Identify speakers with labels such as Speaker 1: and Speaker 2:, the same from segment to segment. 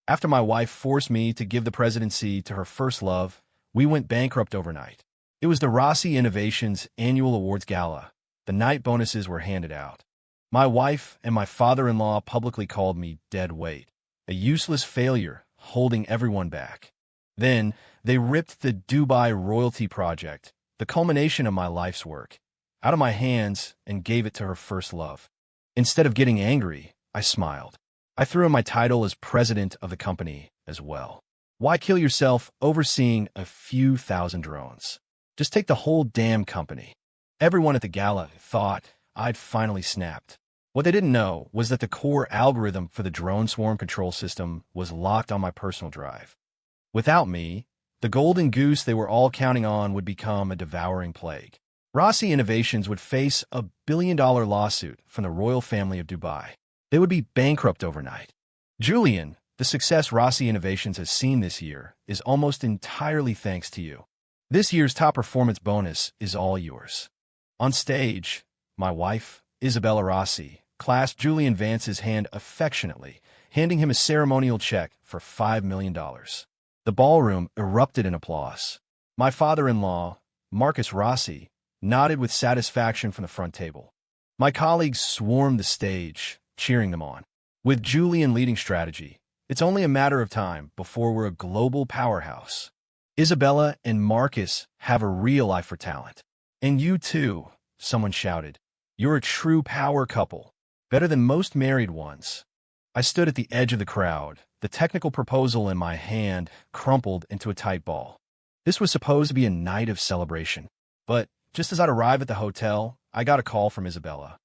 Speaker 1: After my wife forced me to give the presidency to her first love, we went bankrupt overnight. It was the Rossi Innovations Annual Awards Gala. The night bonuses were handed out. My wife and my father-in-law publicly called me dead weight, a useless failure holding everyone back. Then, they ripped the Dubai royalty project, the culmination of my life's work, out of my hands and gave it to her first love. Instead of getting angry, I smiled. I threw in my title as president of the company as well. Why kill yourself overseeing a few thousand drones? Just take the whole damn company. Everyone at the gala thought I'd finally snapped. What they didn't know was that the core algorithm for the drone swarm control system was locked on my personal drive. Without me, the golden goose they were all counting on would become a devouring plague. Rossi Innovations would face a billion-dollar lawsuit from the royal family of Dubai. They would be bankrupt overnight. Julian, the success Rossi Innovations has seen this year is almost entirely thanks to you. This year's top performance bonus is all yours. On stage, my wife, Isabella Rossi, clasped Julian Vance's hand affectionately, handing him a ceremonial check for $5 million. The ballroom erupted in applause. My father-in-law, Marcus Rossi, nodded with satisfaction from the front table. My colleagues swarmed the stage, cheering them on. With Julian leading strategy, it's only a matter of time before we're a global powerhouse. Isabella and Marcus have a real eye for talent. And you too, someone shouted. You're a true power couple, better than most married ones. I stood at the edge of the crowd, the technical proposal in my hand crumpled into a tight ball. This was supposed to be a night of celebration. But just as I'd arrived at the hotel, I got a call from Isabella.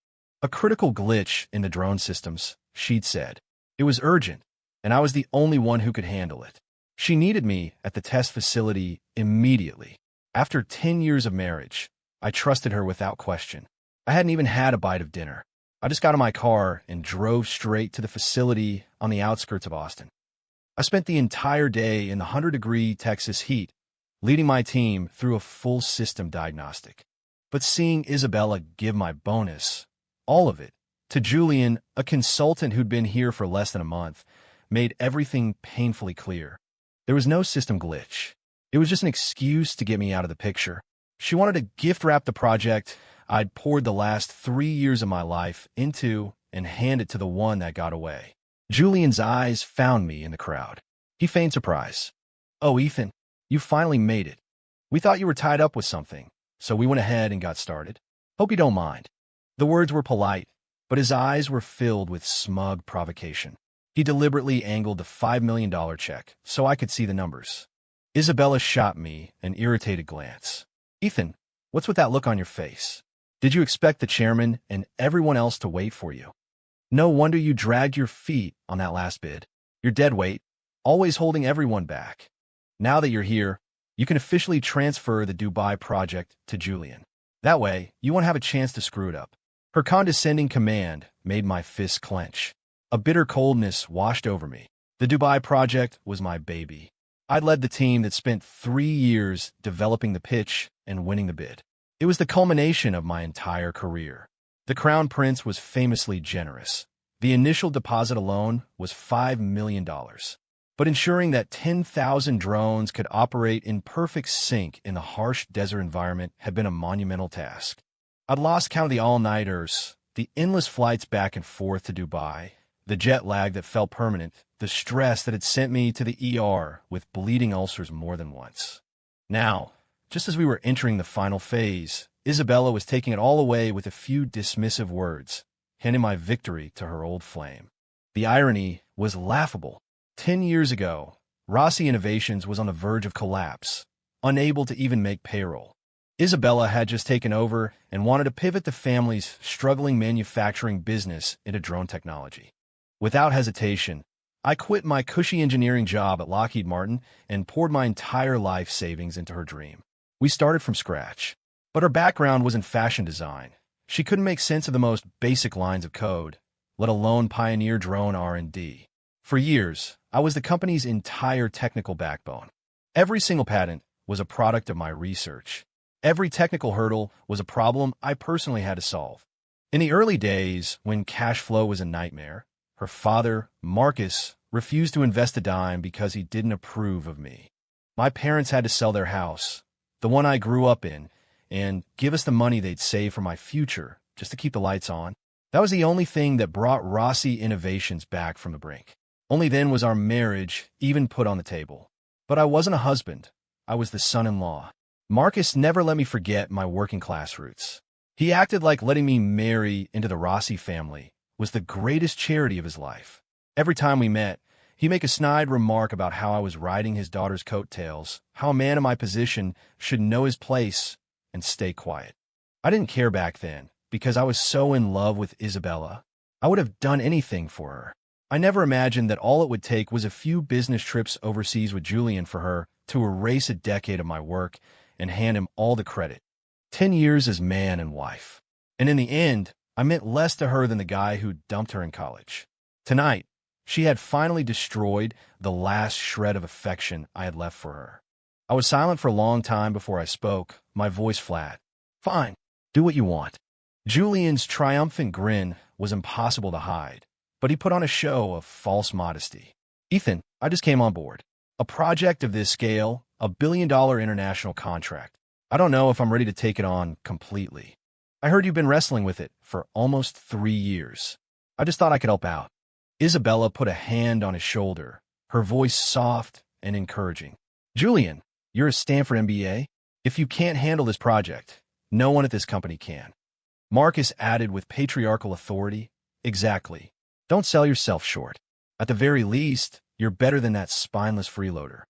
Speaker 1: A critical glitch in the drone systems, she'd said. It was urgent, and I was the only one who could handle it. She needed me at the test facility immediately. After 10 years of marriage, I trusted her without question. I hadn't even had a bite of dinner. I just got in my car and drove straight to the facility on the outskirts of Austin. I spent the entire day in the 100-degree Texas heat, leading my team through a full system diagnostic. But seeing Isabella give my bonus, all of it, to Julian, a consultant who'd been here for less than a month, made everything painfully clear. There was no system glitch. It was just an excuse to get me out of the picture. She wanted to gift-wrap the project I'd poured the last 3 years of my life into and hand it to the one that got away. Julian's eyes found me in the crowd. He feigned surprise. Oh, Ethan, you finally made it. We thought you were tied up with something, so we went ahead and got started. Hope you don't mind. The words were polite, but his eyes were filled with smug provocation. He deliberately angled the $5 million check so I could see the numbers. Isabella shot me an irritated glance. Ethan, what's with that look on your face? Did you expect the chairman and everyone else to wait for you? No wonder you dragged your feet on that last bid. You're dead weight, always holding everyone back. Now that you're here, you can officially transfer the Dubai project to Julian. That way, you won't have a chance to screw it up. Her condescending command made my fists clench. A bitter coldness washed over me. The Dubai project was my baby. I'd led the team that spent 3 years developing the pitch and winning the bid. It was the culmination of my entire career. The Crown Prince was famously generous. The initial deposit alone was $5 million. But ensuring that 10,000 drones could operate in perfect sync in the harsh desert environment had been a monumental task. I'd lost count of the all-nighters, the endless flights back and forth to Dubai, the jet lag that felt permanent, the stress that had sent me to the ER with bleeding ulcers more than once. Now, just as we were entering the final phase, Isabella was taking it all away with a few dismissive words, handing my victory to her old flame. The irony was laughable. 10 years ago, Rossi Innovations was on the verge of collapse, unable to even make payroll. Isabella had just taken over and wanted to pivot the family's struggling manufacturing business into drone technology. Without hesitation, I quit my cushy engineering job at Lockheed Martin and poured my entire life savings into her dream. We started from scratch, but her background was in fashion design. She couldn't make sense of the most basic lines of code, let alone pioneer drone R&D. For years, I was the company's entire technical backbone. Every single patent was a product of my research. Every technical hurdle was a problem I personally had to solve. In the early days, when cash flow was a nightmare, her father, Marcus, refused to invest a dime because he didn't approve of me. My parents had to sell their house, the one I grew up in, and give us the money they'd save for my future just to keep the lights on. That was the only thing that brought Rossi Innovations back from the brink. Only then was our marriage even put on the table. But I wasn't a husband. I was the son-in-law. Marcus never let me forget my working-class roots. He acted like letting me marry into the Rossi family was the greatest charity of his life. Every time we met, he'd make a snide remark about how I was riding his daughter's coattails, how a man in my position should know his place and stay quiet. I didn't care back then because I was so in love with Isabella. I would have done anything for her. I never imagined that all it would take was a few business trips overseas with Julian for her to erase a decade of my work and hand him all the credit. 10 years as man and wife. And in the end, I meant less to her than the guy who dumped her in college. Tonight, she had finally destroyed the last shred of affection I had left for her. I was silent for a long time before I spoke, my voice flat. Fine, do what you want. Julian's triumphant grin was impossible to hide, but he put on a show of false modesty. Ethan, I just came on board. A project of this scale, a billion-dollar international contract. I don't know if I'm ready to take it on completely. I heard you've been wrestling with it for almost 3 years. I just thought I could help out. Isabella put a hand on his shoulder, her voice soft and encouraging. Julian, you're a Stanford MBA. If you can't handle this project, no one at this company can. Marcus added with patriarchal authority, exactly. Don't sell yourself short. At the very least, you're better than that spineless freeloader.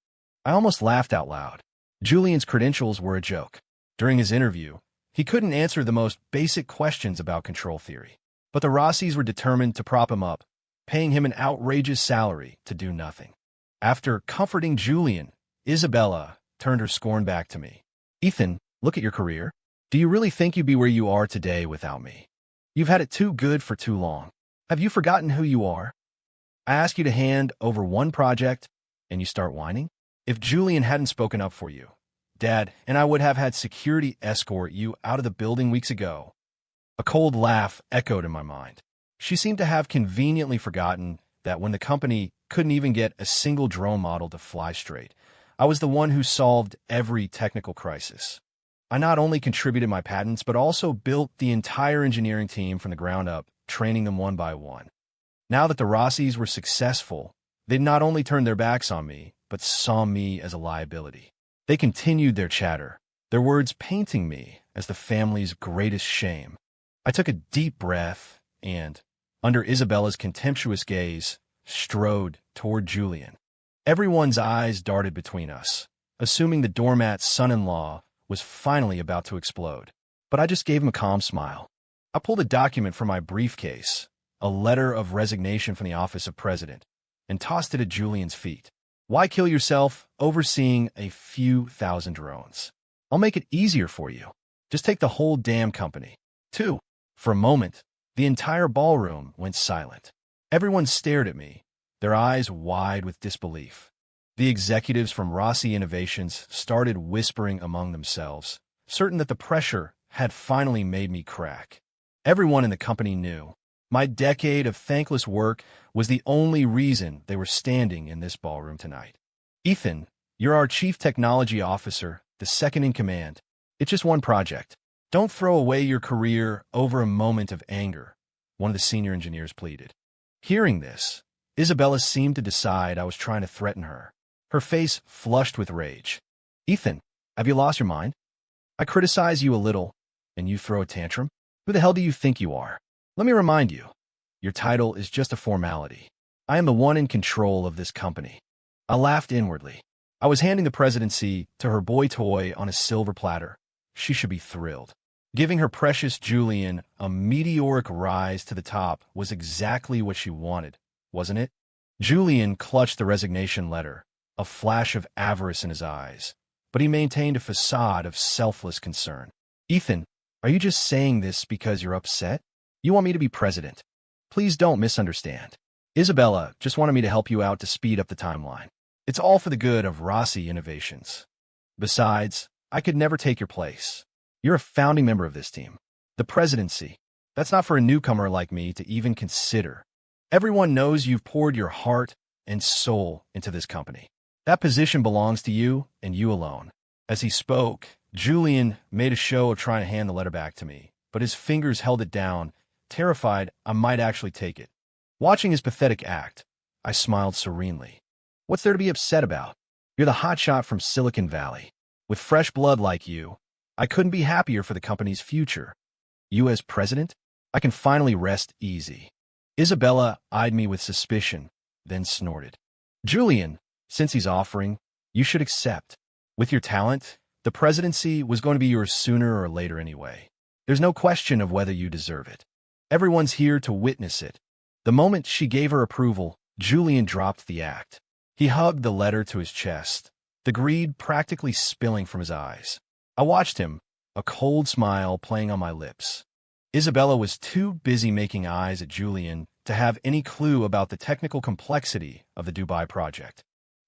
Speaker 1: I almost laughed out loud. Julian's credentials were a joke. During his interview, he couldn't answer the most basic questions about control theory. But the Rossis were determined to prop him up, paying him an outrageous salary to do nothing. After comforting Julian, Isabella turned her scorn back to me. Ethan, look at your career. Do you really think you'd be where you are today without me? You've had it too good for too long. Have you forgotten who you are? I ask you to hand over one project, and you start whining? If Julian hadn't spoken up for you, Dad and I would have had security escort you out of the building weeks ago. A cold laugh echoed in my mind. She seemed to have conveniently forgotten that when the company couldn't even get a single drone model to fly straight, I was the one who solved every technical crisis. I not only contributed my patents, but also built the entire engineering team from the ground up, training them one by one. Now that the Rossis were successful, they'd not only turned their backs on me, but saw me as a liability. They continued their chatter, their words painting me as the family's greatest shame. I took a deep breath and, under Isabella's contemptuous gaze, strode toward Julian. Everyone's eyes darted between us, assuming the doormat's son-in-law was finally about to explode. But I just gave him a calm smile. I pulled a document from my briefcase, a letter of resignation from the office of president, and tossed it at Julian's feet. Why kill yourself overseeing a few thousand drones? I'll make it easier for you. Just take the whole damn company. 2. For a moment, the entire ballroom went silent. Everyone stared at me, their eyes wide with disbelief. The executives from Rossi Innovations started whispering among themselves, certain that the pressure had finally made me crack. Everyone in the company knew. My decade of thankless work was the only reason they were standing in this ballroom tonight. Ethan, you're our chief technology officer, the second in command. It's just one project. Don't throw away your career over a moment of anger, one of the senior engineers pleaded. Hearing this, Isabella seemed to decide I was trying to threaten her. Her face flushed with rage. Ethan, have you lost your mind? I criticize you a little, and you throw a tantrum? Who the hell do you think you are? Let me remind you, your title is just a formality. I am the one in control of this company. I laughed inwardly. I was handing the presidency to her boy toy on a silver platter. She should be thrilled. Giving her precious Julian a meteoric rise to the top was exactly what she wanted, wasn't it? Julian clutched the resignation letter, a flash of avarice in his eyes, but he maintained a facade of selfless concern. Ethan, are you just saying this because you're upset? You want me to be president? Please don't misunderstand. Isabella just wanted me to help you out to speed up the timeline. It's all for the good of Rossi Innovations. Besides, I could never take your place. You're a founding member of this team. The presidency, that's not for a newcomer like me to even consider. Everyone knows you've poured your heart and soul into this company. That position belongs to you and you alone." As he spoke, Julian made a show of trying to hand the letter back to me, but his fingers held it down, terrified I might actually take it. Watching his pathetic act, I smiled serenely. "What's there to be upset about? You're the hotshot from Silicon Valley. With fresh blood like you, I couldn't be happier for the company's future. You as president, I can finally rest easy." Isabella eyed me with suspicion, then snorted. "Julian, since he's offering, you should accept. With your talent, the presidency was going to be yours sooner or later anyway. There's no question of whether you deserve it. Everyone's here to witness it." The moment she gave her approval, Julian dropped the act. He hugged the letter to his chest, the greed practically spilling from his eyes. I watched him, a cold smile playing on my lips. Isabella was too busy making eyes at Julian to have any clue about the technical complexity of the Dubai project.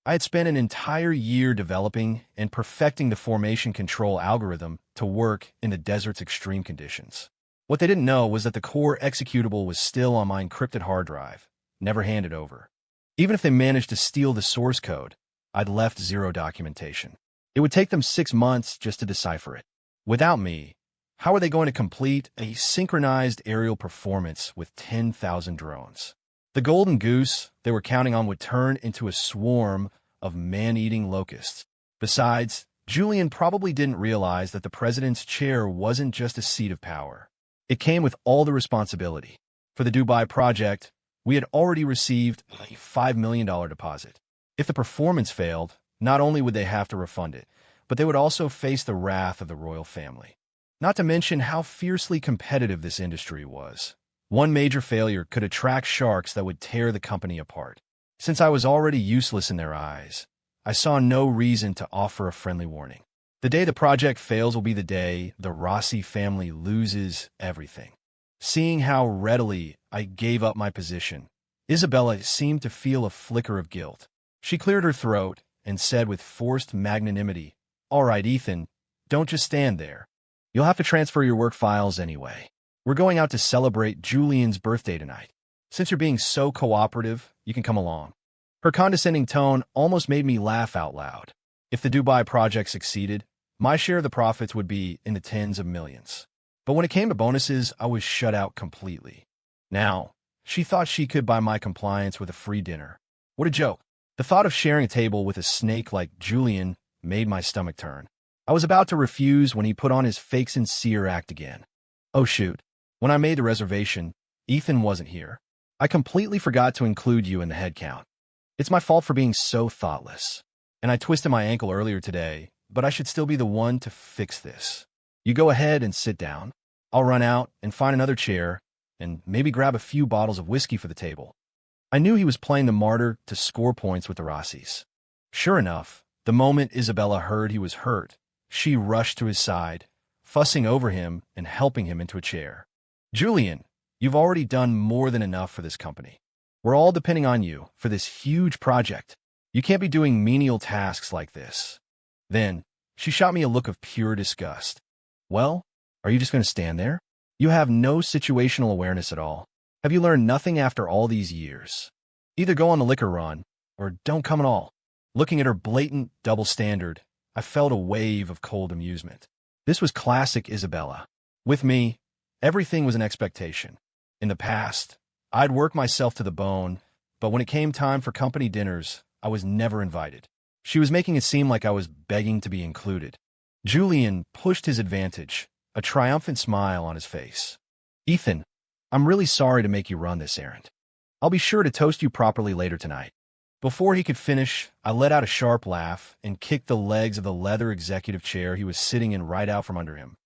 Speaker 1: I had spent an entire year developing and perfecting the formation control algorithm to work in the desert's extreme conditions. What they didn't know was that the core executable was still on my encrypted hard drive, never handed over. Even if they managed to steal the source code, I'd left zero documentation. It would take them 6 months just to decipher it. Without me, how are they going to complete a synchronized aerial performance with 10,000 drones? The golden goose they were counting on would turn into a swarm of man-eating locusts. Besides, Julian probably didn't realize that the president's chair wasn't just a seat of power. It came with all the responsibility. For the Dubai project, we had already received a $5 million deposit. If the performance failed, not only would they have to refund it, but they would also face the wrath of the royal family. Not to mention how fiercely competitive this industry was. One major failure could attract sharks that would tear the company apart. Since I was already useless in their eyes, I saw no reason to offer a friendly warning. The day the project fails will be the day the Rossi family loses everything. Seeing how readily I gave up my position, Isabella seemed to feel a flicker of guilt. She cleared her throat and said with forced magnanimity, "All right, Ethan, don't just stand there. You'll have to transfer your work files anyway. We're going out to celebrate Julian's birthday tonight. Since you're being so cooperative, you can come along." Her condescending tone almost made me laugh out loud. If the Dubai project succeeded, my share of the profits would be in the tens of millions. But when it came to bonuses, I was shut out completely. Now, she thought she could buy my compliance with a free dinner. What a joke. The thought of sharing a table with a snake like Julian made my stomach turn. I was about to refuse when he put on his fake sincere act again. Oh shoot. When I made the reservation, Ethan wasn't here. I completely forgot to include you in the head count. It's my fault for being so thoughtless. And I twisted my ankle earlier today, but I should still be the one to fix this. You go ahead and sit down. I'll run out and find another chair and maybe grab a few bottles of whiskey for the table. I knew he was playing the martyr to score points with the Rossis. Sure enough, the moment Isabella heard he was hurt, she rushed to his side, fussing over him and helping him into a chair. "Julian, you've already done more than enough for this company. We're all depending on you for this huge project. You can't be doing menial tasks like this." Then, she shot me a look of pure disgust. "Well, are you just going to stand there? You have no situational awareness at all. Have you learned nothing after all these years? Either go on the liquor run, or don't come at all." Looking at her blatant double standard, I felt a wave of cold amusement. This was classic Isabella. With me, everything was an expectation. In the past, I'd work myself to the bone, but when it came time for company dinners, I was never invited. She was making it seem like I was begging to be included. Julian pushed his advantage, a triumphant smile on his face. "Ethan, I'm really sorry to make you run this errand. I'll be sure to toast you properly later tonight." Before he could finish, I let out a sharp laugh and kicked the legs of the leather executive chair he was sitting in right out from under him.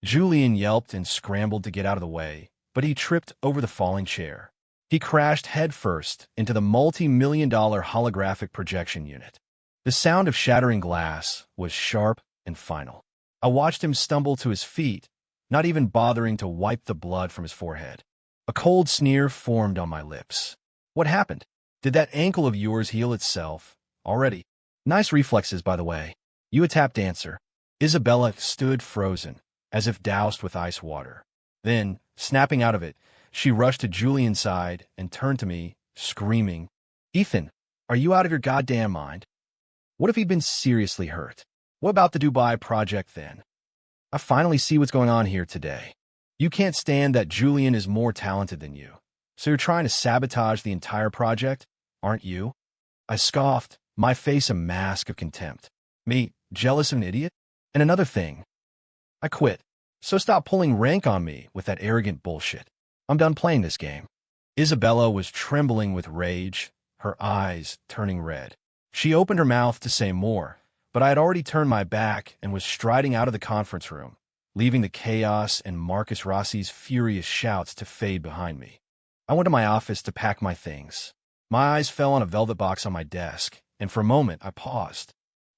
Speaker 1: Julian yelped and scrambled to get out of the way, but he tripped over the falling chair. He crashed headfirst into the multi-million-dollar holographic projection unit. The sound of shattering glass was sharp and final. I watched him stumble to his feet, not even bothering to wipe the blood from his forehead. A cold sneer formed on my lips. "What happened? Did that ankle of yours heal itself already? Nice reflexes, by the way. You a tap dancer." Isabella stood frozen, as if doused with ice water. Then, snapping out of it, she rushed to Julian's side and turned to me, screaming, "Ethan, Are you out of your goddamn mind? What if he'd been seriously hurt? What about the Dubai project then? I finally see what's going on here today. You can't stand that Julian is more talented than you. So you're trying to sabotage the entire project, aren't you? I scoffed, my face a mask of contempt. Me, jealous of an idiot? And another thing, I quit. So stop pulling rank on me with that arrogant bullshit. I'm done playing this game. Isabella was trembling with rage, her eyes turning red. She opened her mouth to say more, but I had already turned my back and was striding out of the conference room, leaving the chaos and Marcus Rossi's furious shouts to fade behind me. I went to my office to pack my things. My eyes fell on a velvet box on my desk, and for a moment I paused.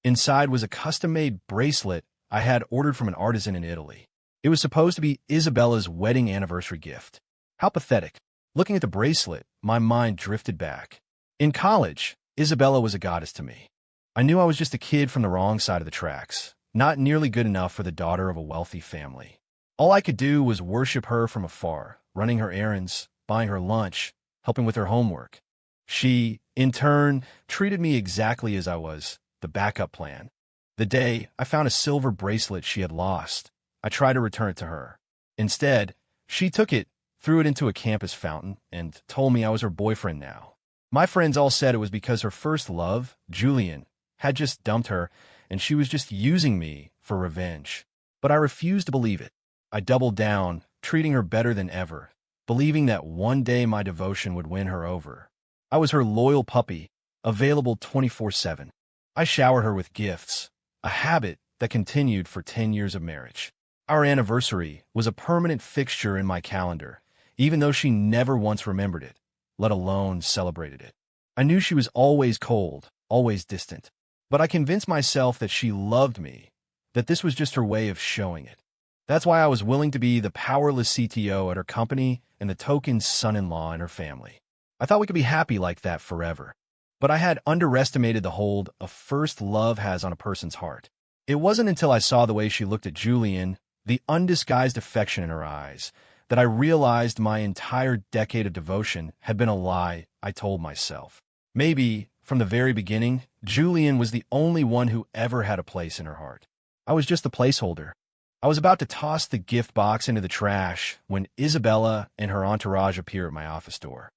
Speaker 1: Inside was a custom-made bracelet I had ordered from an artisan in Italy. It was supposed to be Isabella's wedding anniversary gift. How pathetic. Looking at the bracelet, my mind drifted back. In college, Isabella was a goddess to me. I knew I was just a kid from the wrong side of the tracks, not nearly good enough for the daughter of a wealthy family. All I could do was worship her from afar, running her errands, buying her lunch, helping with her homework. She, in turn, treated me exactly as I was, the backup plan. The day I found a silver bracelet she had lost, I tried to return it to her. Instead, she took it, threw it into a campus fountain, and told me I was her boyfriend now. My friends all said it was because her first love, Julian, had just dumped her, and she was just using me for revenge. But I refused to believe it. I doubled down, treating her better than ever, believing that one day my devotion would win her over. I was her loyal puppy, available 24/7. I showered her with gifts, a habit that continued for 10 years of marriage. Our anniversary was a permanent fixture in my calendar, even though she never once remembered it, let alone celebrated it. I knew she was always cold, always distant, but I convinced myself that she loved me, that this was just her way of showing it. That's why I was willing to be the powerless CTO at her company and the token son-in-law in her family. I thought we could be happy like that forever, but I had underestimated the hold a first love has on a person's heart. It wasn't until I saw the way she looked at Julian, the undisguised affection in her eyes, that I realized my entire decade of devotion had been a lie I told myself. Maybe, from the very beginning, Julian was the only one who ever had a place in her heart. I was just the placeholder. I was about to toss the gift box into the trash when Isabella and her entourage appear at my office door.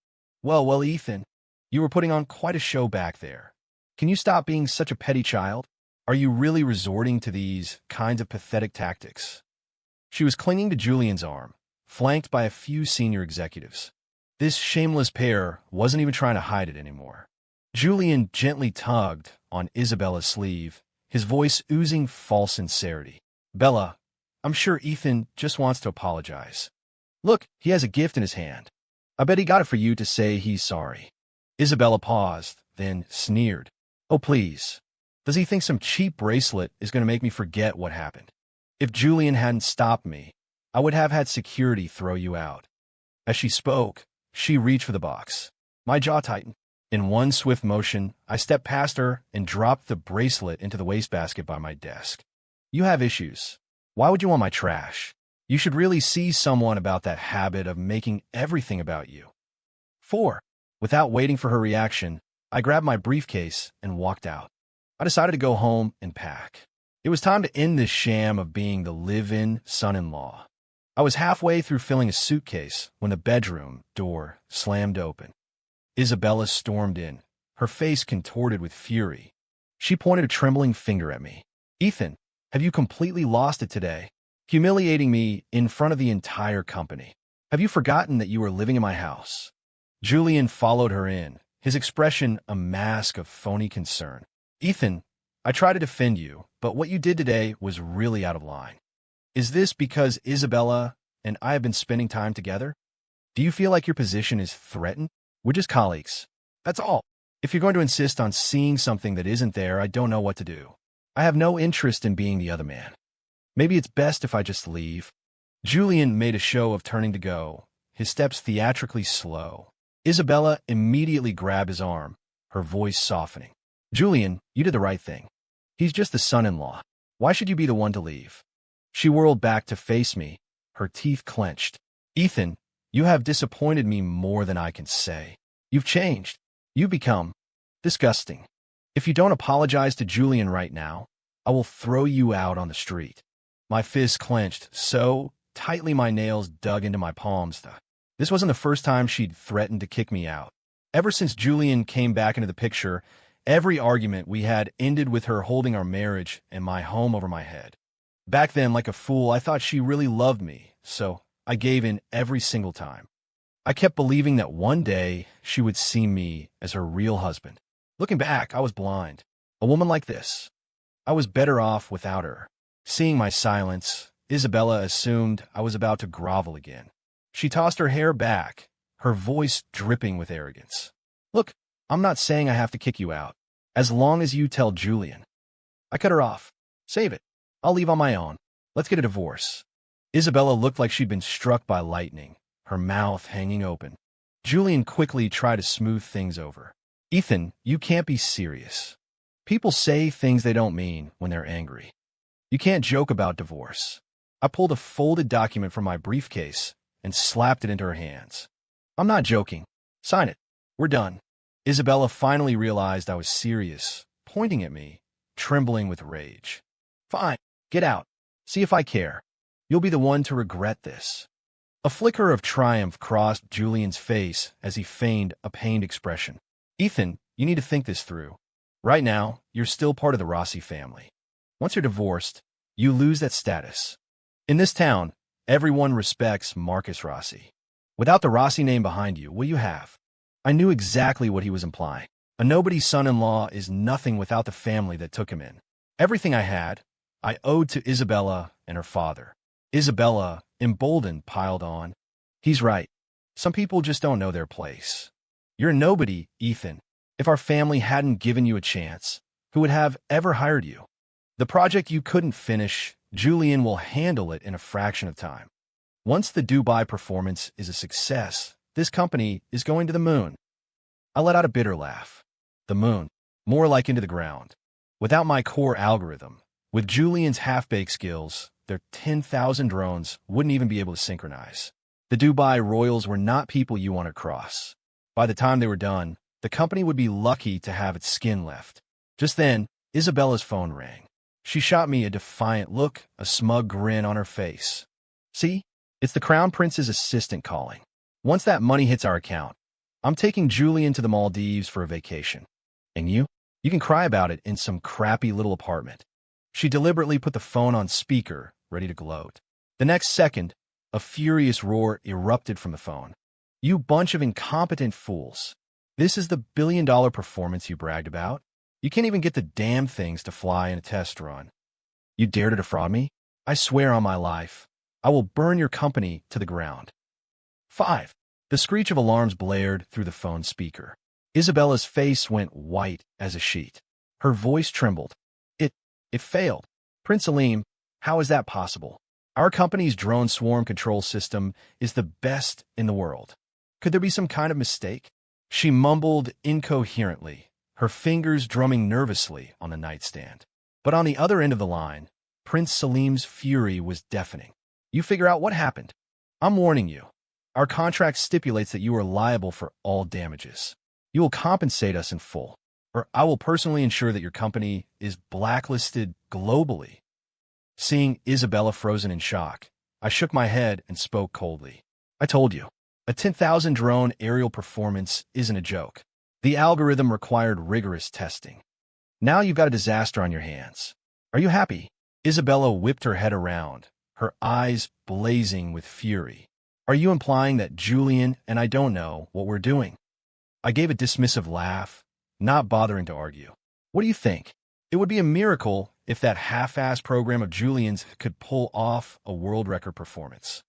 Speaker 1: Well, Ethan, you were putting on quite a show back there. Can you stop being such a petty child? Are you really resorting to these kinds of pathetic tactics? She was clinging to Julian's arm, flanked by a few senior executives. This shameless pair wasn't even trying to hide it anymore. Julian gently tugged on Isabella's sleeve, his voice oozing false sincerity. Bella, I'm sure Ethan just wants to apologize. Look, he has a gift in his hand. I bet he got it for you to say he's sorry. Isabella paused, then sneered. Oh, please. Does he think some cheap bracelet is going to make me forget what happened? If Julian hadn't stopped me, I would have had security throw you out. As she spoke, she reached for the box. My jaw tightened. In one swift motion, I stepped past her and dropped the bracelet into the wastebasket by my desk. You have issues. Why would you want my trash? You should really see someone about that habit of making everything about you. 4. Without waiting for her reaction, I grabbed my briefcase and walked out. I decided to go home and pack. It was time to end this sham of being the live-in son-in-law. I was halfway through filling a suitcase when the bedroom door slammed open. Isabella stormed in, her face contorted with fury. She pointed a trembling finger at me. Ethan, have you completely lost it today? Humiliating me in front of the entire company. Have you forgotten that you were living in my house? Julian followed her in, his expression a mask of phony concern. Ethan, I try to defend you, but what you did today was really out of line. Is this because Isabella and I have been spending time together? Do you feel like your position is threatened? We're just colleagues. That's all. If you're going to insist on seeing something that isn't there, I don't know what to do. I have no interest in being the other man. Maybe it's best if I just leave. Julian made a show of turning to go, his steps theatrically slow. Isabella immediately grabbed his arm, her voice softening. Julian, you did the right thing. He's just the son-in-law. Why should you be the one to leave? She whirled back to face me, her teeth clenched. Ethan, you have disappointed me more than I can say. You've changed. You've become Disgusting. If you don't apologize to Julian right now, I will throw you out on the street. My fists clenched so tightly my nails dug into my palms. This wasn't the first time she'd threatened to kick me out. Ever since Julian came back into the picture, every argument we had ended with her holding our marriage and my home over my head. Back then, like a fool, I thought she really loved me, so I gave in every single time. I kept believing that one day she would see me as her real husband. Looking back, I was blind. A woman like this, I was better off without her. Seeing my silence, Isabella assumed I was about to grovel again. She tossed her hair back, her voice dripping with arrogance. Look, I'm not saying I have to kick you out, as long as you tell Julian. I cut her off. Save it. I'll leave on my own. Let's get a divorce. Isabella looked like she'd been struck by lightning, her mouth hanging open. Julian quickly tried to smooth things over. Ethan, you can't be serious. People say things they don't mean when they're angry. You can't joke about divorce. I pulled a folded document from my briefcase and slapped it into her hands. I'm not joking. Sign it. We're done. Isabella finally realized I was serious, pointing at me, trembling with rage. Fine. Get out. See if I care. You'll be the one to regret this. A flicker of triumph crossed Julian's face as he feigned a pained expression. Ethan, you need to think this through. Right now, you're still part of the Rossi family. Once you're divorced, you lose that status. In this town, everyone respects Marcus Rossi. Without the Rossi name behind you, what do you have? I knew exactly what he was implying. A nobody's son-in-law is nothing without the family that took him in. Everything I had, I owed to Isabella and her father. Isabella, emboldened, piled on. He's right. Some people just don't know their place. You're a nobody, Ethan. If our family hadn't given you a chance, who would have ever hired you? The project you couldn't finish, Julian will handle it in a fraction of time. Once the Dubai performance is a success, this company is going to the moon. I let out a bitter laugh. The moon, more like into the ground. Without my core algorithm, with Julian's half-baked skills, their 10,000 drones wouldn't even be able to synchronize. The Dubai royals were not people you want to cross. By the time they were done, the company would be lucky to have its skin left. Just then, Isabella's phone rang. She shot me a defiant look, a smug grin on her face. See? It's the Crown Prince's assistant calling. Once that money hits our account, I'm taking Julian to the Maldives for a vacation. And you? You can cry about it in some crappy little apartment. She deliberately put the phone on speaker, ready to gloat. The next second, a furious roar erupted from the phone. You bunch of incompetent fools. This is the billion-dollar performance you bragged about? You can't even get the damn things to fly in a test run. You dare to defraud me? I swear on my life, I will burn your company to the ground. 5. The screech of alarms blared through the phone speaker. Isabella's face went white as a sheet. Her voice trembled. It failed. Prince Salim, how is that possible? Our company's drone swarm control system is the best in the world. Could there be some kind of mistake? She mumbled incoherently, her fingers drumming nervously on the nightstand. But on the other end of the line, Prince Salim's fury was deafening. You figure out what happened. I'm warning you. Our contract stipulates that you are liable for all damages. You will compensate us in full, or I will personally ensure that your company is blacklisted globally. Seeing Isabella frozen in shock, I shook my head and spoke coldly. I told you, a 10,000 drone aerial performance isn't a joke. The algorithm required rigorous testing. Now you've got a disaster on your hands. Are you happy? Isabella whipped her head around, her eyes blazing with fury. Are you implying that Julian and I don't know what we're doing? I gave a dismissive laugh, not bothering to argue. What do you think? It would be a miracle if that half-assed program of Julian's could pull off a world record performance.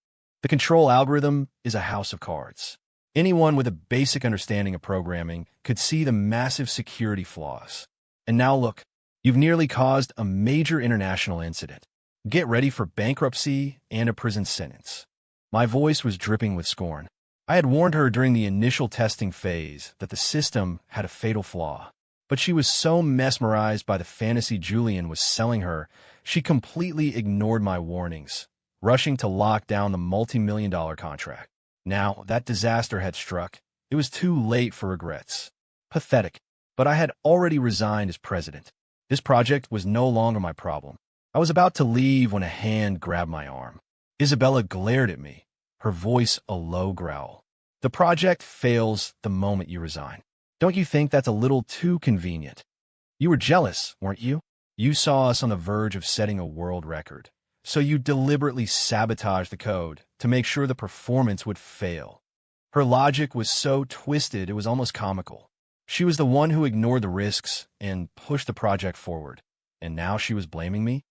Speaker 1: The control algorithm is a house of cards. Anyone with a basic understanding of programming could see the massive security flaws. And now look, you've nearly caused a major international incident. Get ready for bankruptcy and a prison sentence. My voice was dripping with scorn. I had warned her during the initial testing phase that the system had a fatal flaw. But she was so mesmerized by the fantasy Julian was selling her, she completely ignored my warnings, rushing to lock down the multi-million-dollar contract. Now that disaster had struck, it was too late for regrets. Pathetic. But I had already resigned as president. This project was no longer my problem. I was about to leave when a hand grabbed my arm. Isabella glared at me, her voice a low growl. The project fails the moment you resign. Don't you think that's a little too convenient? You were jealous, weren't you? You saw us on the verge of setting a world record, so you deliberately sabotaged the code to make sure the performance would fail. Her logic was so twisted it was almost comical. She was the one who ignored the risks and pushed the project forward, and now she was blaming me?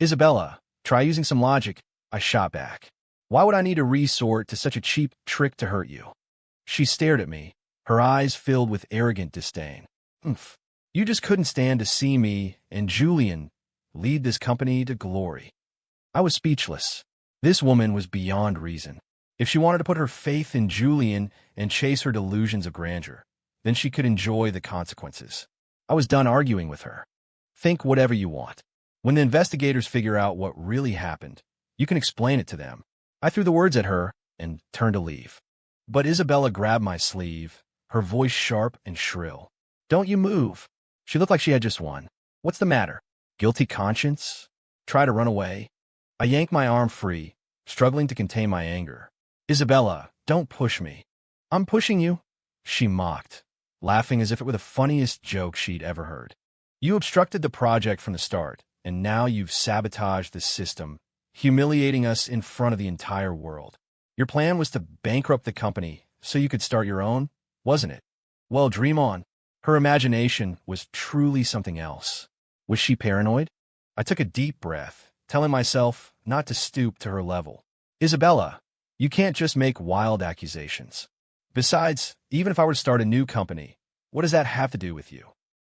Speaker 1: Isabella, try using some logic, I shot back. Why would I need to resort to such a cheap trick to hurt you? She stared at me, her eyes filled with arrogant disdain. Oomph. You just couldn't stand to see me and Julian lead this company to glory. I was speechless. This woman was beyond reason. If she wanted to put her faith in Julian and chase her delusions of grandeur, then she could enjoy the consequences. I was done arguing with her. Think whatever you want. When the investigators figure out what really happened, you can explain it to them. I threw the words at her and turned to leave. But Isabella grabbed my sleeve, her voice sharp and shrill. Don't you move. She looked like she had just won. What's the matter? Guilty conscience? Try to run away? I yanked my arm free, struggling to contain my anger. Isabella, don't push me. I'm pushing you, she mocked, laughing as if it were the funniest joke she'd ever heard. You obstructed the project from the start, and now you've sabotaged the system, humiliating us in front of the entire world. Your plan was to bankrupt the company so you could start your own, wasn't it? Well, dream on. Her imagination was truly something else. Was she paranoid? I took a deep breath, telling myself not to stoop to her level. Isabella, you can't just make wild accusations. Besides, even if I were to start a new company, what does that have to do with you?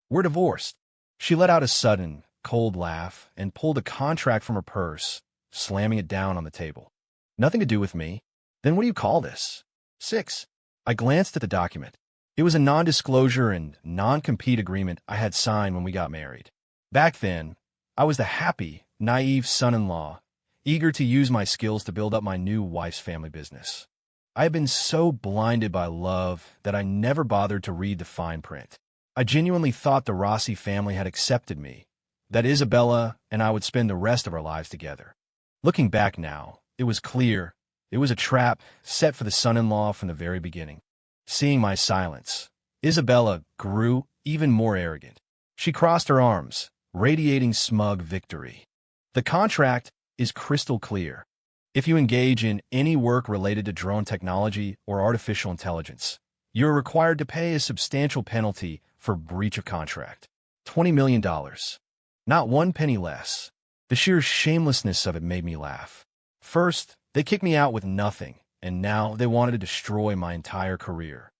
Speaker 1: We're divorced. She let out a sudden, cold laugh and pulled a contract from her purse, slamming it down on the table. Nothing to do with me. Then what do you call this? 6. I glanced at the document. It was a non-disclosure and non-compete agreement I had signed when we got married. Back then, I was the happy, naive son-in-law, eager to use my skills to build up my new wife's family business. I had been so blinded by love that I never bothered to read the fine print. I genuinely thought the Rossi family had accepted me, that Isabella and I would spend the rest of our lives together. Looking back now, it was clear it was a trap set for the son-in-law from the very beginning. Seeing my silence, Isabella grew even more arrogant. She crossed her arms, radiating smug victory. The contract is crystal clear. If you engage in any work related to drone technology or artificial intelligence, you're required to pay a substantial penalty for breach of contract. $20 million. Not one penny less. The sheer shamelessness of it made me laugh. First, they kicked me out with nothing, and now they wanted to destroy my entire career.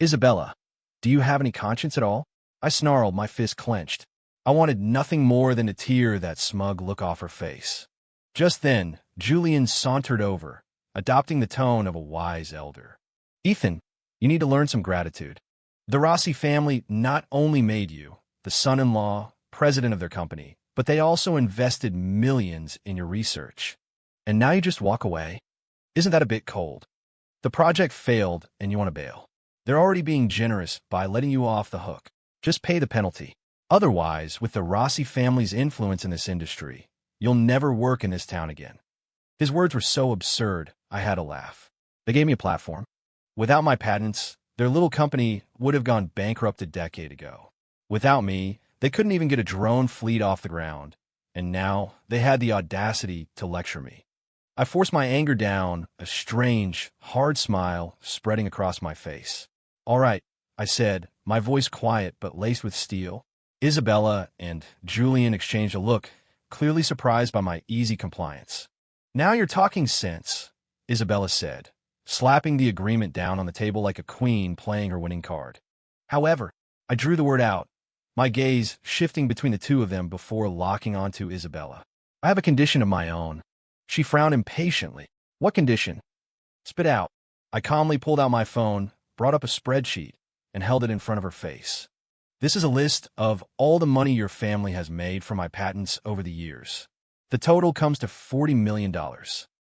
Speaker 1: Isabella, do you have any conscience at all? I snarled, my fist clenched. I wanted nothing more than to tear that smug look off her face. Just then, Julian sauntered over, adopting the tone of a wise elder. Ethan, you need to learn some gratitude. The Rossi family not only made you the son-in-law, president of their company, but they also invested millions in your research. And now you just walk away? Isn't that a bit cold? The project failed and you want to bail. They're already being generous by letting you off the hook. Just pay the penalty. Otherwise, with the Rossi family's influence in this industry, you'll never work in this town again. His words were so absurd, I had to laugh. They gave me a platform. Without my patents, their little company would have gone bankrupt a decade ago. Without me, they couldn't even get a drone fleet off the ground. And now, they had the audacity to lecture me. I forced my anger down, a strange, hard smile spreading across my face. All right, I said, my voice quiet but laced with steel. Isabella and Julian exchanged a look, clearly surprised by my easy compliance. Now you're talking sense, Isabella said, slapping the agreement down on the table like a queen playing her winning card. However, I drew the word out, my gaze shifting between the two of them before locking onto Isabella. I have a condition of my own. She frowned impatiently. What condition? Spit out. I calmly pulled out my phone, brought up a spreadsheet, and held it in front of her face. This is a list of all the money your family has made from my patents over the years. The total comes to $40 million.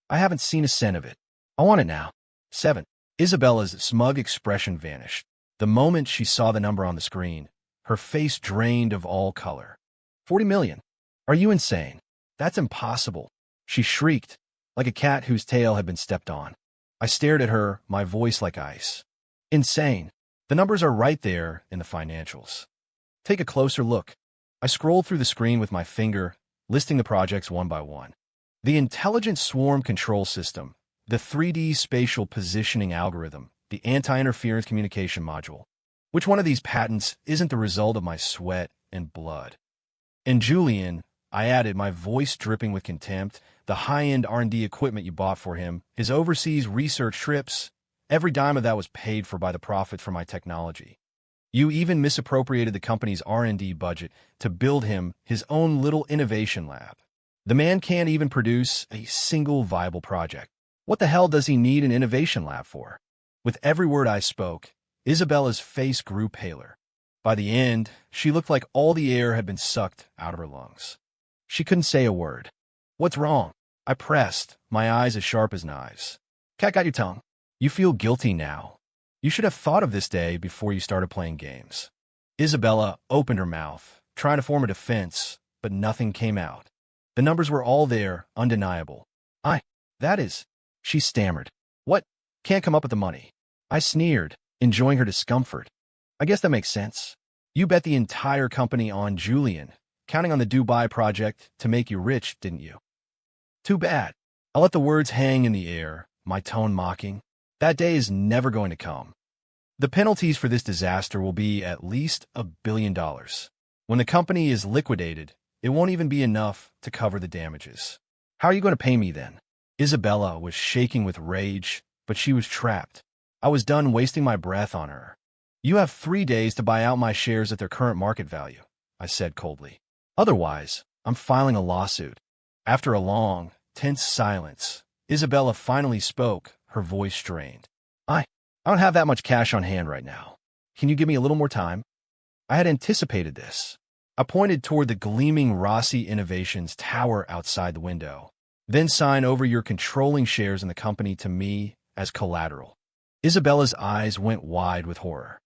Speaker 1: I haven't seen a cent of it. I want it now. 7. Isabella's smug expression vanished. The moment she saw the number on the screen, her face drained of all color. 40 million. Are you insane? That's impossible. She shrieked, like a cat whose tail had been stepped on. I stared at her, my voice like ice. Insane. The numbers are right there in the financials. Take a closer look. I scrolled through the screen with my finger, listing the projects one by one. The Intelligent Swarm Control System, the 3D Spatial Positioning Algorithm, the Anti-Interference Communication Module. Which one of these patents isn't the result of my sweat and blood? And Julian, I added, my voice dripping with contempt, the high-end R&D equipment you bought for him, his overseas research trips, every dime of that was paid for by the profit from my technology. You even misappropriated the company's R&D budget to build him his own little innovation lab. The man can't even produce a single viable project. What the hell does he need an innovation lab for? With every word I spoke, Isabella's face grew paler. By the end, she looked like all the air had been sucked out of her lungs. She couldn't say a word. What's wrong? I pressed, my eyes as sharp as knives. Cat got your tongue. You feel guilty now. You should have thought of this day before you started playing games. Isabella opened her mouth, trying to form a defense, but nothing came out. The numbers were all there, undeniable. That is, she stammered. What? Can't come up with the money. I sneered, enjoying her discomfort. I guess that makes sense. You bet the entire company on Julian, counting on the Dubai project to make you rich, didn't you? Too bad. I let the words hang in the air, my tone mocking. That day is never going to come. The penalties for this disaster will be at least $1 billion. When the company is liquidated, it won't even be enough to cover the damages. How are you going to pay me then? Isabella was shaking with rage, but she was trapped. I was done wasting my breath on her. You have 3 days to buy out my shares at their current market value, I said coldly. Otherwise, I'm filing a lawsuit. After a long, tense silence, Isabella finally spoke, her voice strained. I don't have that much cash on hand right now. Can you give me a little more time? I had anticipated this. I pointed toward the gleaming Rossi Innovations tower outside the window. Then sign over your controlling shares in the company to me as collateral. Isabella's eyes went wide with horror.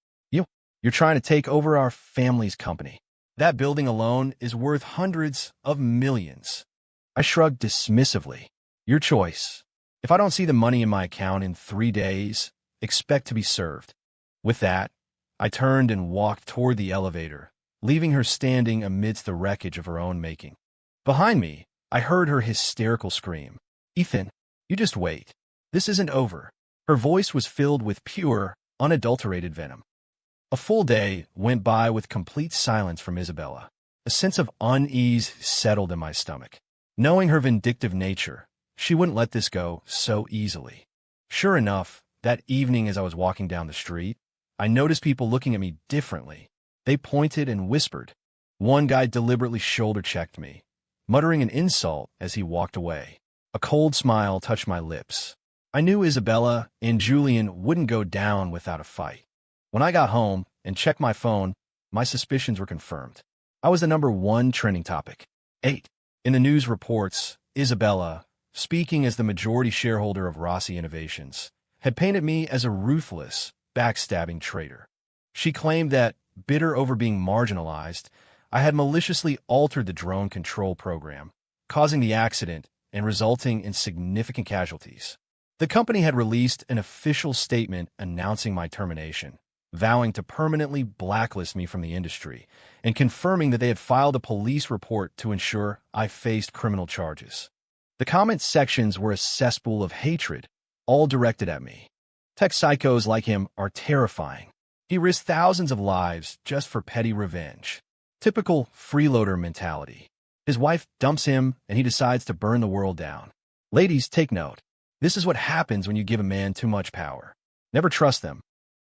Speaker 1: You're trying to take over our family's company. That building alone is worth hundreds of millions. I shrugged dismissively. Your choice. If I don't see the money in my account in 3 days, expect to be served. With that, I turned and walked toward the elevator, leaving her standing amidst the wreckage of her own making. Behind me, I heard her hysterical scream. Ethan, you just wait. This isn't over. Her voice was filled with pure, unadulterated venom. A full day went by with complete silence from Isabella. A sense of unease settled in my stomach. Knowing her vindictive nature, she wouldn't let this go so easily. Sure enough, that evening as I was walking down the street, I noticed people looking at me differently. They pointed and whispered. One guy deliberately shoulder-checked me, muttering an insult as he walked away. A cold smile touched my lips. I knew Isabella and Julian wouldn't go down without a fight. When I got home and checked my phone, my suspicions were confirmed. I was the #1 trending topic. 8. In the news reports, Isabella, speaking as the majority shareholder of Rossi Innovations, had painted me as a ruthless, backstabbing traitor. She claimed that, bitter over being marginalized, I had maliciously altered the drone control program, causing the accident and resulting in significant casualties. The company had released an official statement announcing my termination, vowing to permanently blacklist me from the industry, and confirming that they had filed a police report to ensure I faced criminal charges. The comment sections were a cesspool of hatred, all directed at me. Tech psychos like him are terrifying. He risked thousands of lives just for petty revenge. Typical freeloader mentality. His wife dumps him, and he decides to burn the world down. Ladies, take note. This is what happens when you give a man too much power. Never trust them.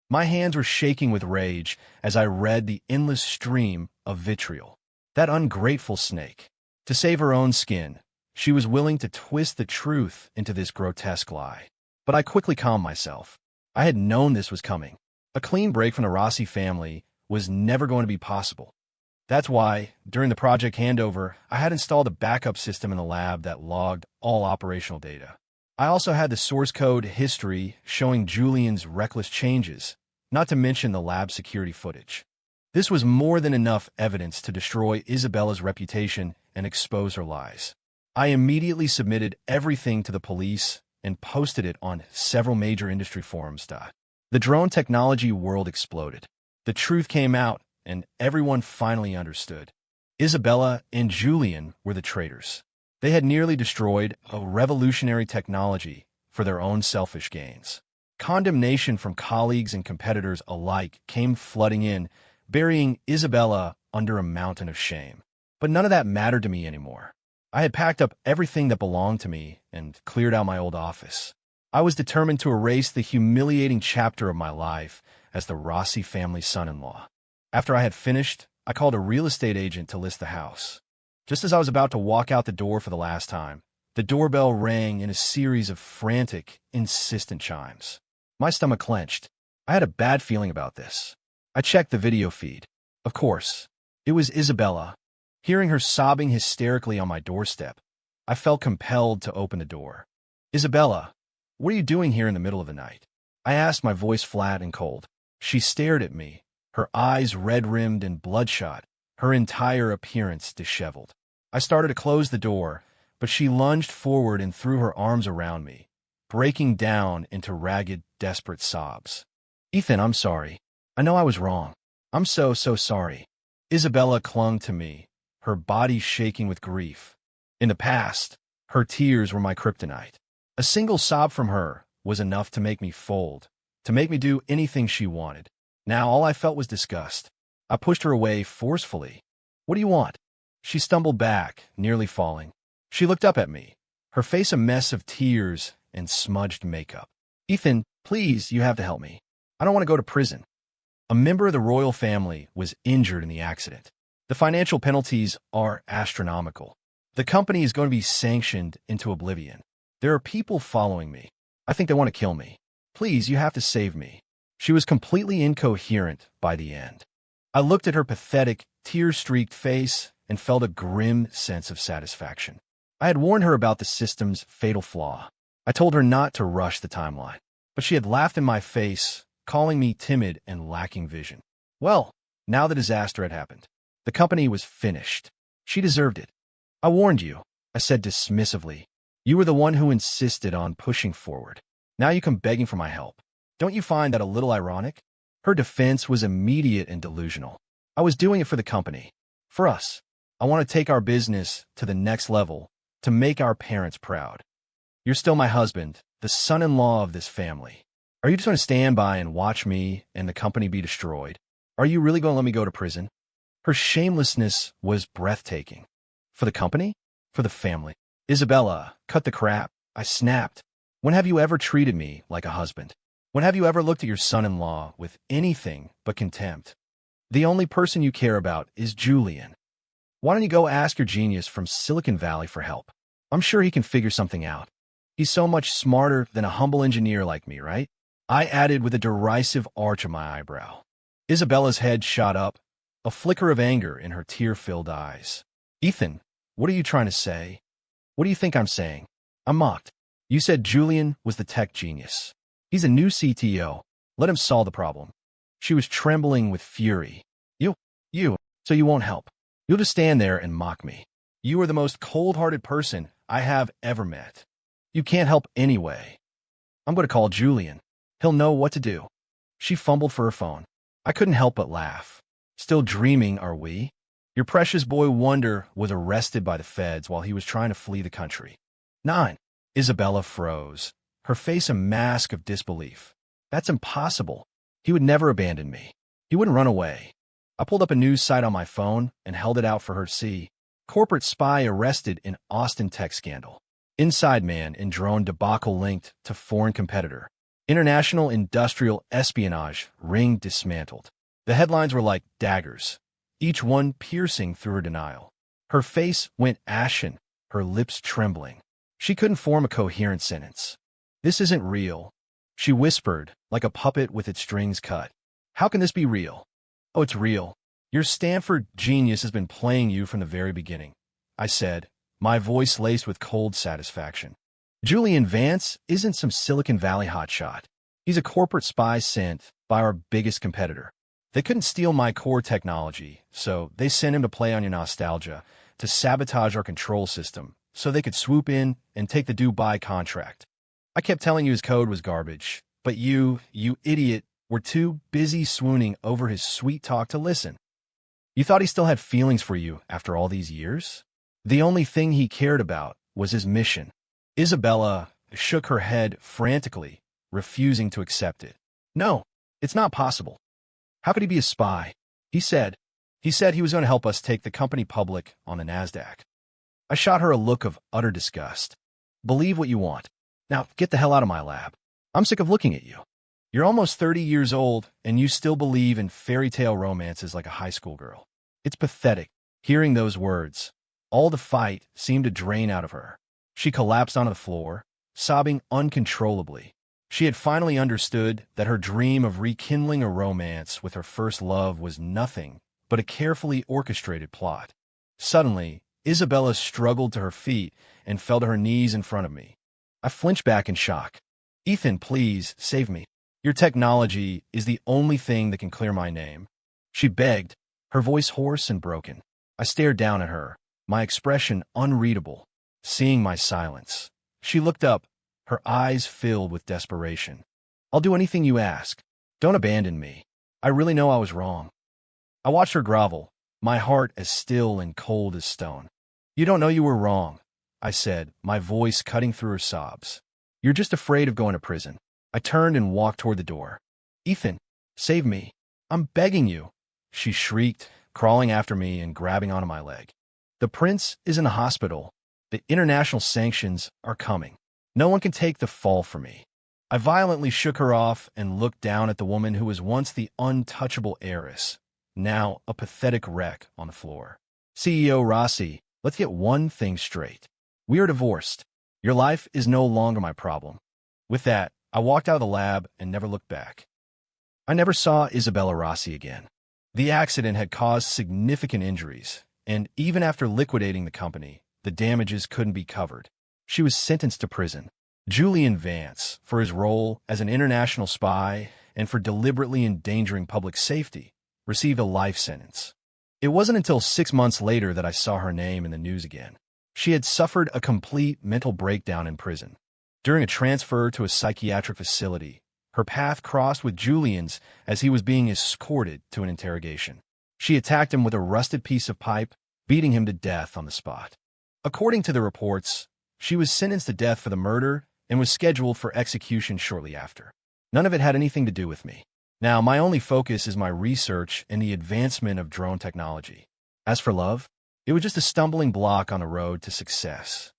Speaker 1: My hands were shaking with rage as I read the endless stream of vitriol. That ungrateful snake. To save her own skin, she was willing to twist the truth into this grotesque lie. But I quickly calmed myself. I had known this was coming. A clean break from the Rossi family was never going to be possible. That's why, during the project handover, I had installed a backup system in the lab that logged all operational data. I also had the source code history showing Julian's reckless changes, not to mention the lab security footage. This was more than enough evidence to destroy Isabella's reputation and expose her lies. I immediately submitted everything to the police and posted it on several major industry forums. The drone technology world exploded. The truth came out, and everyone finally understood. Isabella and Julian were the traitors. They had nearly destroyed a revolutionary technology for their own selfish gains. Condemnation from colleagues and competitors alike came flooding in, burying Isabella under a mountain of shame. But none of that mattered to me anymore. I had packed up everything that belonged to me and cleared out my old office. I was determined to erase the humiliating chapter of my life as the Rossi family's son-in-law. After I had finished, I called a real estate agent to list the house. Just as I was about to walk out the door for the last time, the doorbell rang in a series of frantic, insistent chimes. My stomach clenched. I had a bad feeling about this. I checked the video feed. Of course, it was Isabella. Hearing her sobbing hysterically on my doorstep, I felt compelled to open the door. "Isabella, what are you doing here in the middle of the night?" I asked, my voice flat and cold. She stared at me, her eyes red-rimmed and bloodshot, her entire appearance disheveled. I started to close the door, but she lunged forward and threw her arms around me, breaking down into ragged, desperate sobs. "Ethan, I'm sorry. I know I was wrong. I'm so sorry." Isabella clung to me, her body shaking with grief. In the past, her tears were my kryptonite. A single sob from her was enough to make me fold, to make me do anything she wanted. Now all I felt was disgust. I pushed her away forcefully. "What do you want?" She stumbled back, nearly falling. She looked up at me, her face a mess of tears and smudged makeup. "Ethan, please, you have to help me. I don't want to go to prison." A member of the royal family was injured in the accident. The financial penalties are astronomical. The company is going to be sanctioned into oblivion. There are people following me. I think they want to kill me. Please, you have to save me. She was completely incoherent by the end. I looked at her pathetic, tear-streaked face and felt a grim sense of satisfaction. I had warned her about the system's fatal flaw. I told her not to rush the timeline, but she had laughed in my face, calling me timid and lacking vision. Well, now the disaster had happened. The company was finished. She deserved it. "I warned you," I said dismissively. "You were the one who insisted on pushing forward. Now you come begging for my help. Don't you find that a little ironic?" Her defense was immediate and delusional. "I was doing it for the company. For us. I want to take our business to the next level, to make our parents proud. You're still my husband, the son-in-law of this family. Are you just going to stand by and watch me and the company be destroyed? Are you really going to let me go to prison?" Her shamelessness was breathtaking. "For the company? For the family?" "Isabella, cut the crap," I snapped. "When have you ever treated me like a husband? When have you ever looked at your son-in-law with anything but contempt? The only person you care about is Julian. Why don't you go ask your genius from Silicon Valley for help? I'm sure he can figure something out. He's so much smarter than a humble engineer like me, right?" I added with a derisive arch of my eyebrow. Isabella's head shot up, a flicker of anger in her tear-filled eyes. "Ethan, what are you trying to say? What do you think I'm saying?" I mocked. "You said Julian was the tech genius. He's a new CTO. Let him solve the problem." She was trembling with fury. So you won't help. You'll just stand there and mock me. You are the most cold-hearted person I have ever met. You can't help anyway. I'm going to call Julian. He'll know what to do." She fumbled for her phone. I couldn't help but laugh. "Still dreaming, are we? Your precious boy Wonder was arrested by the feds while he was trying to flee the country." 9. Isabella froze, her face a mask of disbelief. "That's impossible. He would never abandon me. He wouldn't run away." I pulled up a news site on my phone and held it out for her to see. "Corporate spy arrested in Austin tech scandal. Inside man in drone debacle linked to foreign competitor. International industrial espionage ring dismantled." The headlines were like daggers, each one piercing through her denial. Her face went ashen, her lips trembling. She couldn't form a coherent sentence. "This isn't real," she whispered, like a puppet with its strings cut. "How can this be real?" "Oh, it's real. Your Stanford genius has been playing you from the very beginning," I said, my voice laced with cold satisfaction. "Julian Vance isn't some Silicon Valley hotshot. He's a corporate spy sent by our biggest competitor. They couldn't steal my core technology, so they sent him to play on your nostalgia, to sabotage our control system, so they could swoop in and take the Dubai contract. I kept telling you his code was garbage, but you idiot, were too busy swooning over his sweet talk to listen. You thought he still had feelings for you after all these years? The only thing he cared about was his mission. Isabella shook her head frantically, refusing to accept it. No, it's not possible. How could he be a spy? He said he was going to help us take the company public on the NASDAQ. I shot her a look of utter disgust. Believe what you want. Now get the hell out of my lab. I'm sick of looking at you. You're almost 30 years old, and you still believe in fairy tale romances like a high school girl. It's pathetic. Hearing those words, all the fight seemed to drain out of her. She collapsed onto the floor, sobbing uncontrollably. She had finally understood that her dream of rekindling a romance with her first love was nothing but a carefully orchestrated plot. Suddenly, Isabella struggled to her feet and fell to her knees in front of me. I flinched back in shock. Ethan, please, save me. Your technology is the only thing that can clear my name. She begged, her voice hoarse and broken. I stared down at her, my expression unreadable. Seeing my silence, she looked up, her eyes filled with desperation. I'll do anything you ask. Don't abandon me. I really know I was wrong. I watched her grovel, my heart as still and cold as stone. You don't know you were wrong, I said, my voice cutting through her sobs. You're just afraid of going to prison. I turned and walked toward the door. Ethan, save me. I'm begging you, she shrieked, crawling after me and grabbing onto my leg. The prince is in the hospital. The international sanctions are coming. No one can take the fall for me. I violently shook her off and looked down at the woman who was once the untouchable heiress, now a pathetic wreck on the floor. CEO Rossi, let's get one thing straight. We are divorced. Your life is no longer my problem. With that, I walked out of the lab and never looked back. I never saw Isabella Rossi again. The accident had caused significant injuries, and even after liquidating the company, the damages couldn't be covered. She was sentenced to prison. Julian Vance, for his role as an international spy and for deliberately endangering public safety, received a life sentence. It wasn't until 6 months later that I saw her name in the news again. She had suffered a complete mental breakdown in prison. During a transfer to a psychiatric facility, her path crossed with Julian's as he was being escorted to an interrogation. She attacked him with a rusted piece of pipe, beating him to death on the spot. According to the reports, she was sentenced to death for the murder and was scheduled for execution shortly after. None of it had anything to do with me. Now, my only focus is my research and the advancement of drone technology. As for love, it was just a stumbling block on the road to success.